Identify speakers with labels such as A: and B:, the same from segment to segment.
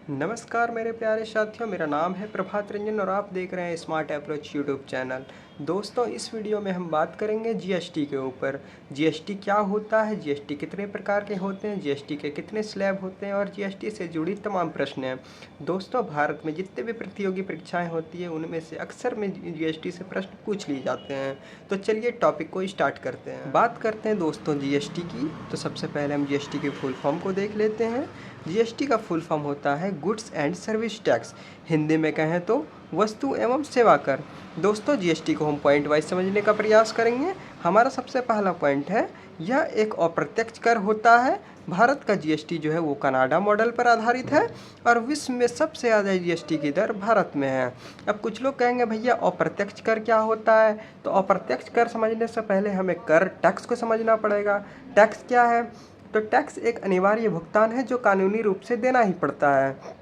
A: नमस्कार मेरे प्यारे साथियों, मेरा नाम है प्रभात रंजन और आप देख रहे हैं स्मार्ट अप्रोच यूट्यूब चैनल। दोस्तों, इस वीडियो में हम बात करेंगे जीएसटी के ऊपर। जीएसटी क्या होता है, जीएसटी कितने प्रकार के होते हैं, जीएसटी के कितने स्लैब होते हैं और जीएसटी से जुड़ी तमाम प्रश्न हैं। दोस्तों, भारत में जितने भी प्रतियोगी परीक्षाएं होती है उनमें से अक्सर में जीएसटी से प्रश्न पूछ लिए जाते हैं। तो चलिए टॉपिक को स्टार्ट करते हैं। बात करते हैं दोस्तों जीएसटी की। तो सबसे पहले हम जीएसटी के फुल फॉर्म को देख लेते हैं। जीएसटी का फुल फॉर्म होता है goods and service tax. Hindi में कहें तो वस्तु एवं सेवा कर। दोस्तों, जीएसटी को हम पॉइंट वाइज समझने का प्रयास करेंगे। हमारा सबसे पहला पॉइंट है, यह एक अप्रत्यक्ष कर होता है। भारत का जीएसटी जो है वो कनाडा मॉडल पर आधारित है और विश्व में सबसे ज़्यादा जीएसटी की दर भारत में है। अब कुछ लोग कहेंगे भैया अप्रत्यक्ष कर क्या होता है, तो अप्रत्यक्ष कर समझने से पहले हमें कर टैक्स को समझना पड़ेगा। टैक्स क्या है? तो टैक्स एक अनिवार्य भुगतान है जो कानूनी रूप से देना ही पड़ता है।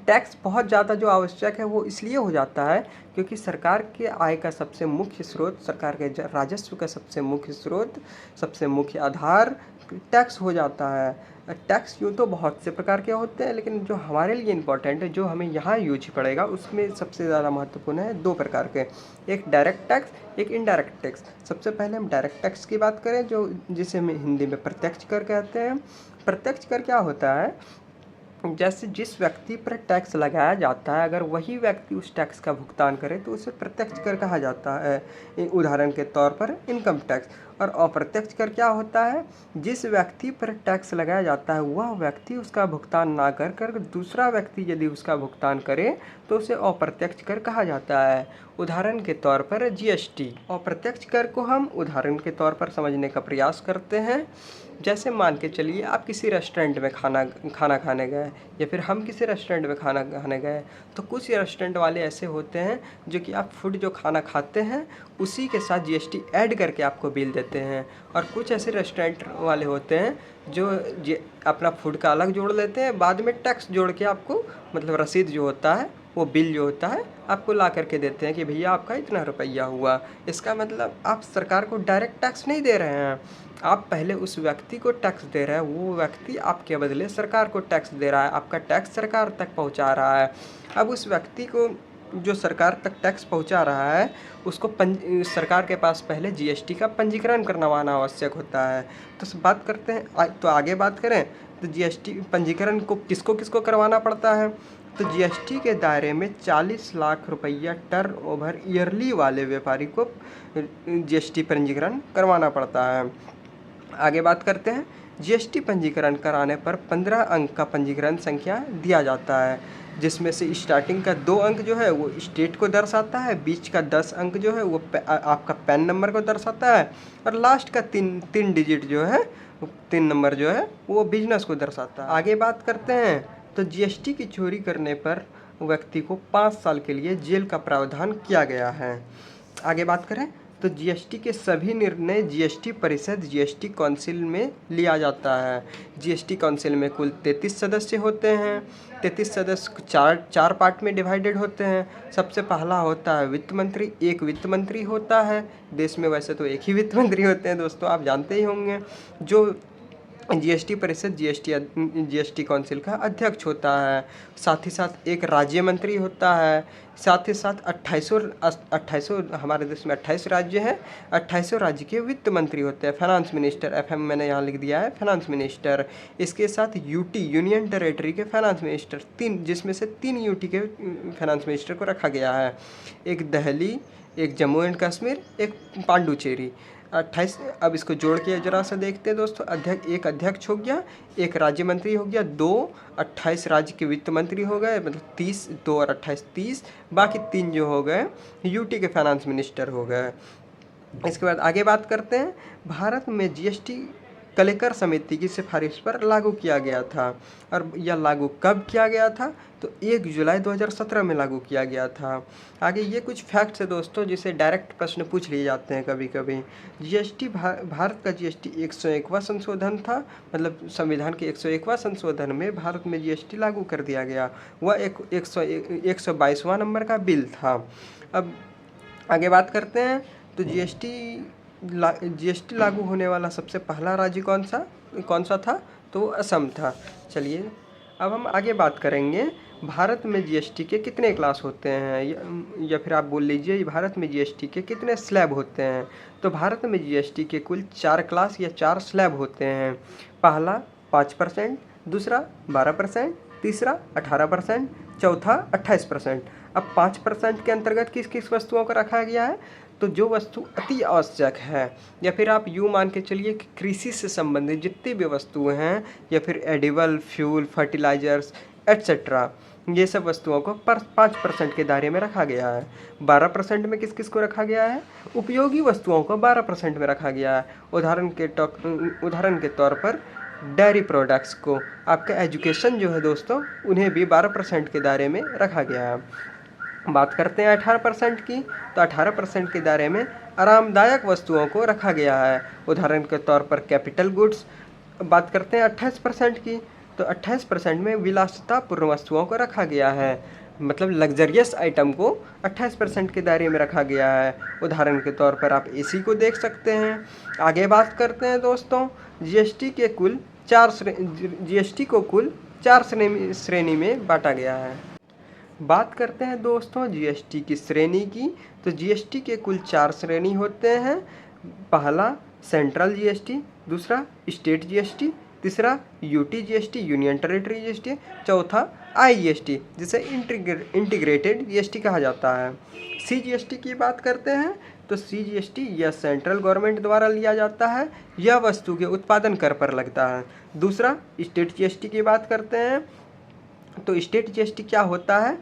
A: टैक्स बहुत ज़्यादा जो आवश्यक है वो इसलिए हो जाता है क्योंकि सरकार के आय का सबसे मुख्य स्रोत, सरकार के राजस्व का सबसे मुख्य स्रोत, सबसे मुख्य आधार टैक्स हो जाता है। टैक्स यूँ तो बहुत से प्रकार के होते हैं, लेकिन जो हमारे लिए इम्पोर्टेंट है, जो हमें यहाँ यूज पड़ेगा, उसमें सबसे ज़्यादा महत्वपूर्ण है दो प्रकार के, एक डायरेक्ट टैक्स, एक इनडायरेक्ट टैक्स। सबसे पहले हम डायरेक्ट टैक्स की बात करें, जो जिसे हम हिंदी में प्रत्यक्ष कर कहते हैं। प्रत्यक्ष कर क्या होता है? जैसे जिस व्यक्ति पर टैक्स लगाया जाता है, अगर वही व्यक्ति उस टैक्स का भुगतान करे तो उसे प्रत्यक्ष कर कहा जाता है। उदाहरण के तौर पर इनकम टैक्स। और अप्रत्यक्ष कर क्या होता है? जिस व्यक्ति पर टैक्स लगाया जाता है वह व्यक्ति उसका भुगतान ना कर कर दूसरा व्यक्ति यदि उसका भुगतान करे तो उसे अप्रत्यक्ष कर कहा जाता है। उदाहरण के तौर पर जीएसटी। अप्रत्यक्ष कर को हम उदाहरण के तौर पर समझने का प्रयास करते हैं। जैसे मान के चलिए आप किसी रेस्टोरेंट में खाना खाने गए, या फिर हम किसी रेस्टोरेंट में खाना खाने गए, तो कुछ रेस्टोरेंट वाले ऐसे होते हैं जो कि आप फूड जो खाना खाते हैं उसी के साथ जीएसटी ऐड करके आपको बिल देते हैं। और कुछ ऐसे रेस्टोरेंट वाले होते हैं जो अपना फूड का अलग जोड़ लेते हैं, बाद में टैक्स जोड़ के आपको, मतलब रसीद जो होता है, वो बिल जो होता है आपको ला करके देते हैं कि भैया आपका इतना रुपया हुआ। इसका मतलब आप सरकार को डायरेक्ट टैक्स नहीं दे रहे हैं, आप पहले उस व्यक्ति को टैक्स दे रहे हैं, वो व्यक्ति आपके बदले सरकार को टैक्स दे रहा है, आपका टैक्स सरकार तक पहुंचा रहा है। अब उस व्यक्ति को जो सरकार तक टैक्स पहुंचा रहा है उसको सरकार के पास पहले जीएसटी का पंजीकरण करवाना आवश्यक होता है। तो बात करते हैं, तो आगे बात करें तो जीएसटी पंजीकरण को किसको किसको करवाना पड़ता है? तो जीएसटी के दायरे में 40 लाख रुपया टर्न ओवर ईयरली वाले व्यापारी को जीएसटी पंजीकरण करवाना पड़ता है। आगे बात करते हैं, जीएसटी पंजीकरण कराने पर 15 अंक का पंजीकरण संख्या दिया जाता है, जिसमें से स्टार्टिंग का 2 अंक जो है वो स्टेट को दर्शाता है, बीच का 10 अंक जो है वो आपका पैन नंबर को दर्शाता है, और लास्ट का तीन डिजिट जो है, 3 नंबर जो है वो बिजनेस को दर्शाता है। आगे बात करते हैं, तो जीएसटी की चोरी करने पर व्यक्ति को 5 साल के लिए जेल का प्रावधान किया गया है। आगे बात करें तो जीएसटी के सभी निर्णय जीएसटी परिषद, जीएसटी काउंसिल में लिया जाता है। जीएसटी काउंसिल में कुल 33 सदस्य होते हैं। 33 सदस्य चार पार्ट में डिवाइडेड होते हैं। सबसे पहला होता है वित्त मंत्री, एक वित्त मंत्री होता है। देश में वैसे तो एक ही वित्त मंत्री होते हैं दोस्तों, आप जानते ही होंगे, जो जीएसटी परिषद, जीएसटी काउंसिल का अध्यक्ष होता है। साथ ही साथ एक राज्य मंत्री होता है। साथ ही साथ 2800 हमारे देश में 28 राज्य हैं, 2800 राज्य के वित्त मंत्री होते हैं। फाइनेंस मिनिस्टर, एफएम मैंने यहाँ लिख दिया है, फाइनेंस मिनिस्टर। इसके साथ यूटी, यूनियन टेरेटरी के फाइनेंस मिनिस्टर, 3, जिसमें से 3 यूटी के फाइनेंस मिनिस्टर को रखा गया है। एक दिल्ली, एक जम्मू एंड कश्मीर, एक पांडुचेरी। 28। अब इसको जोड़ के जरा सा देखते हैं दोस्तों। एक अध्यक्ष हो गया, एक राज्य मंत्री हो गया, 2 28 राज्य के वित्त मंत्री हो गए, मतलब 30, 2 और 28 30, बाकी 3 जो हो गए यूटी के फाइनेंस मिनिस्टर हो गए। इसके बाद आगे बात करते हैं, भारत में जीएसटी कलेक्टर समिति की सिफारिश पर लागू किया गया था। और यह लागू कब किया गया था? तो 1 जुलाई 2017 में लागू किया गया था। आगे ये कुछ फैक्ट्स है दोस्तों जिसे डायरेक्ट प्रश्न पूछ लिए जाते हैं कभी कभी। जीएसटी भारत का जीएसटी 101वां संशोधन था, मतलब संविधान के 101वां संशोधन में भारत में जीएसटी लागू कर दिया गया। वह 122वां नंबर का बिल था। अब आगे बात करते हैं, तो जीएसटी लागू होने वाला सबसे पहला राज्य कौन सा था? तो असम था। चलिए अब हम आगे बात करेंगे, भारत में जीएसटी के कितने क्लास होते हैं, या फिर आप बोल लीजिए भारत में जीएसटी के कितने स्लैब होते हैं। तो भारत में जीएसटी के कुल 4 क्लास या 4 स्लैब होते हैं। पहला 5%, दूसरा 12%, तीसरा 18%, चौथा 28%। अब 5% के अंतर्गत किस किस वस्तुओं को रखा गया है, तो जो वस्तु अति आवश्यक है, या फिर आप यूँ मान के चलिए कि कृषि से संबंधित जितनी भी वस्तुएं हैं, या फिर एडिबल फ्यूल, फर्टिलाइजर्स एट्सेट्रा, ये सब वस्तुओं को 5% के दायरे में रखा गया है। 12% में किस किस को रखा गया है, उपयोगी वस्तुओं को 12% में रखा गया है। उदाहरण के तौर पर डेयरी प्रोडक्ट्स को, आपका एजुकेशन जो है दोस्तों, उन्हें भी 12% के दायरे में रखा गया है। बात करते हैं 18% की, तो 18% के दायरे में आरामदायक वस्तुओं को रखा गया है। उदाहरण के तौर पर कैपिटल गुड्स। बात करते हैं 28% की, तो 28% में विलासितापूर्ण वस्तुओं को रखा गया है, मतलब लग्जरियस आइटम को 28% के दायरे में रखा गया है। उदाहरण के तौर पर आप एसी को देख सकते हैं। आगे बात करते हैं दोस्तों, जीएसटी को कुल 4 श्रेणी में बांटा गया है। बात करते हैं दोस्तों जीएसटी की श्रेणी की, तो जीएसटी के कुल 4 श्रेणी होते हैं। पहला सेंट्रल जीएसटी, दूसरा स्टेट जीएसटी, तीसरा UT GST union territory GST, चौथा आईजीएसटी जिसे इंटीग्रेटेड जीएसटी कहा जाता है। सीजीएसटी की बात करते हैं, तो सीजीएसटी यह सेंट्रल गवर्नमेंट द्वारा लिया जाता है, यह वस्तु के उत्पादन कर पर लगता है। दूसरा स्टेट जीएसटी की बात करते हैं, तो स्टेट जीएसटी क्या होता है,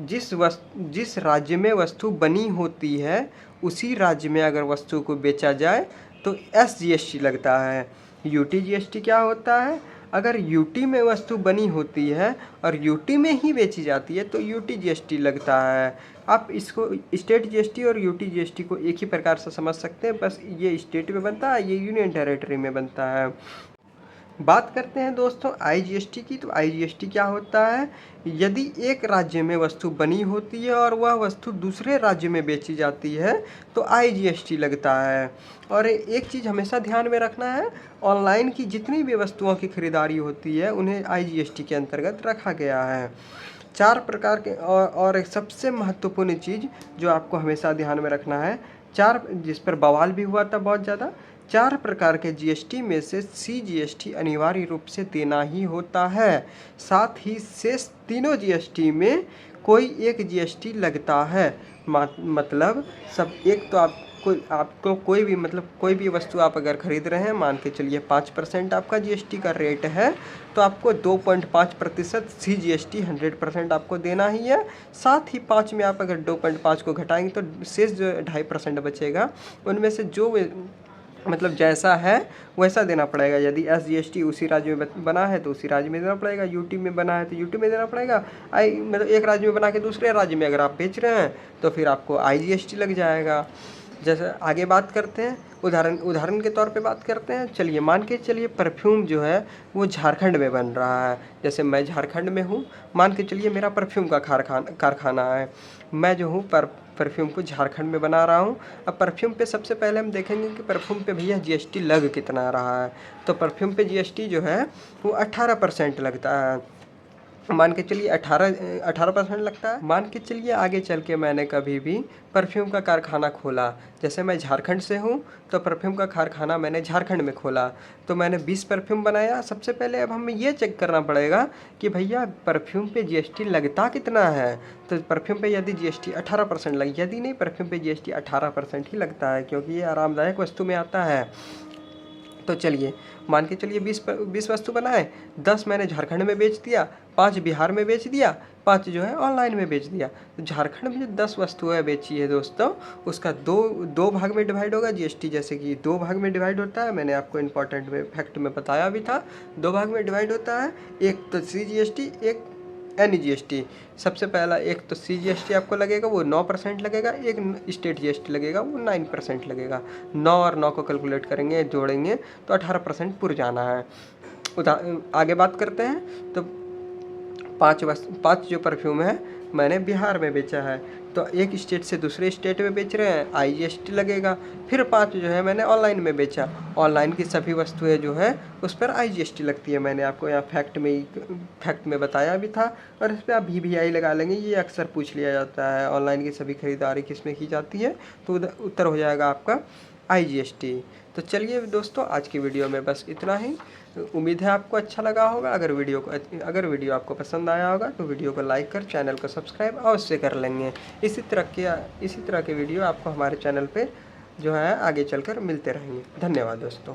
A: जिस राज्य में वस्तु बनी होती है उसी राज्य में अगर वस्तु को बेचा जाए तो एसजीएसटी लगता है। यूटी जीएसटी क्या होता है, अगर यूटी में वस्तु बनी होती है और यूटी में ही बेची जाती है तो यूटी जीएसटी लगता है। आप इसको स्टेट जीएसटी और यूटी जीएसटी को एक ही प्रकार से समझ सकते हैं, बस ये स्टेट में बनता है, ये यूनियन टेरिटरी में बनता है। बात करते हैं दोस्तों आईजीएसटी की, तो आईजीएसटी क्या होता है, यदि एक राज्य में वस्तु बनी होती है और वह वस्तु दूसरे राज्य में बेची जाती है तो आईजीएसटी लगता है। और एक चीज़ हमेशा ध्यान में रखना है, ऑनलाइन की जितनी भी वस्तुओं की खरीदारी होती है उन्हें आईजीएसटी के अंतर्गत रखा गया है। 4 प्रकार के, और एक सबसे महत्वपूर्ण चीज़ जो आपको हमेशा ध्यान में रखना है, 4 जिस पर बवाल भी हुआ था बहुत ज़्यादा, 4 प्रकार के जीएसटी में से सीजीएसटी अनिवार्य रूप से देना ही होता है। साथ ही शेष तीनों जीएसटी में कोई एक जीएसटी लगता है। मतलब सब, एक तो आपको कोई भी वस्तु आप अगर खरीद रहे हैं, मान के चलिए 5% आपका जीएसटी का रेट है, तो आपको 2.5% सीजीएसटी 100% आपको देना ही है। साथ ही 5 में आप अगर 2.5 को घटाएंगे तो शेष जो 2.5% बचेगा उनमें से जो मतलब जैसा है वैसा देना पड़ेगा। यदि एसजीएसटी उसी राज्य में बना है तो उसी राज्य में देना पड़ेगा, यूटी में बना है तो यूटी में देना पड़ेगा। मतलब एक राज्य में बना के दूसरे राज्य में अगर आप बेच रहे हैं तो फिर आपको आईजीएसटी लग जाएगा। जैसे आगे बात करते हैं, उदाहरण के तौर पे बात करते हैं। चलिए मान के चलिए परफ्यूम जो है वो झारखंड में बन रहा है। जैसे मैं झारखंड में हूँ, मान के चलिए मेरा परफ्यूम का कारखाना है। मैं जो हूँ परफ्यूम को झारखंड में बना रहा हूँ। अब परफ्यूम पे सबसे पहले हम देखेंगे कि परफ्यूम पे भैया जीएसटी लग कितना रहा है। तो परफ्यूम पे जीएसटी जो है वो 18% लगता है। मान के चलिए 18% लगता है। मान के चलिए आगे चल के मैंने कभी भी परफ्यूम का कारखाना खोला, जैसे मैं झारखंड से हूँ तो परफ्यूम का कारखाना मैंने झारखंड में खोला, तो मैंने 20 परफ्यूम बनाया। सबसे पहले अब हमें ये चेक करना पड़ेगा कि भैया परफ्यूम पे जीएसटी लगता कितना है। तो परफ्यूम पे यदि जीएसटी 18% लगी, यदि नहीं परफ्यूम पे जीएसटी 18% ही लगता है, क्योंकि ये आरामदायक वस्तु में आता है। तो चलिए मान के चलिए 20 वस्तु बनाए, 10 मैंने झारखंड में बेच दिया, 5 बिहार में बेच दिया, 5 जो है ऑनलाइन में बेच दिया। तो झारखंड में जो 10 वस्तुएं बेची है दोस्तों, उसका दो भाग में डिवाइड होगा जीएसटी। जैसे कि 2 भाग में डिवाइड होता है, मैंने आपको इंपॉर्टेंट में फैक्ट में बताया भी था, 2 भाग में डिवाइड होता है। एक तो सीजीएसटी, एक एनजीएसटी। सबसे पहला एक तो सीजीएसटी आपको लगेगा वो 9% लगेगा, एक स्टेट जीएसटी लगेगा वो 9% लगेगा। 9 और 9 को कैलकुलेट करेंगे, जोड़ेंगे तो 18% पुर जाना है। आगे बात करते हैं, तो पाँच जो परफ्यूम है मैंने बिहार में बेचा है। तो एक स्टेट से दूसरे स्टेट में बेच रहे हैं, IGST लगेगा। फिर 5 जो है मैंने ऑनलाइन में बेचा, ऑनलाइन की सभी वस्तुएं जो है उस पर IGST लगती है। मैंने आपको यहाँ फैक्ट में बताया भी था, और इस पर आप VVI लगा लेंगे। ये अक्सर पूछ लिया जाता है, ऑनलाइन की सभी खरीदारी किस में की जाती है, तो उत्तर हो जाएगा आपका IGST। तो चलिए दोस्तों, आज की वीडियो में बस इतना ही। उम्मीद है आपको अच्छा लगा होगा। अगर वीडियो आपको पसंद आया होगा तो वीडियो को लाइक कर चैनल को सब्सक्राइब अवश्य कर लेंगे। इसी तरह के वीडियो आपको हमारे चैनल पे जो है आगे चलकर मिलते रहेंगे। धन्यवाद दोस्तों।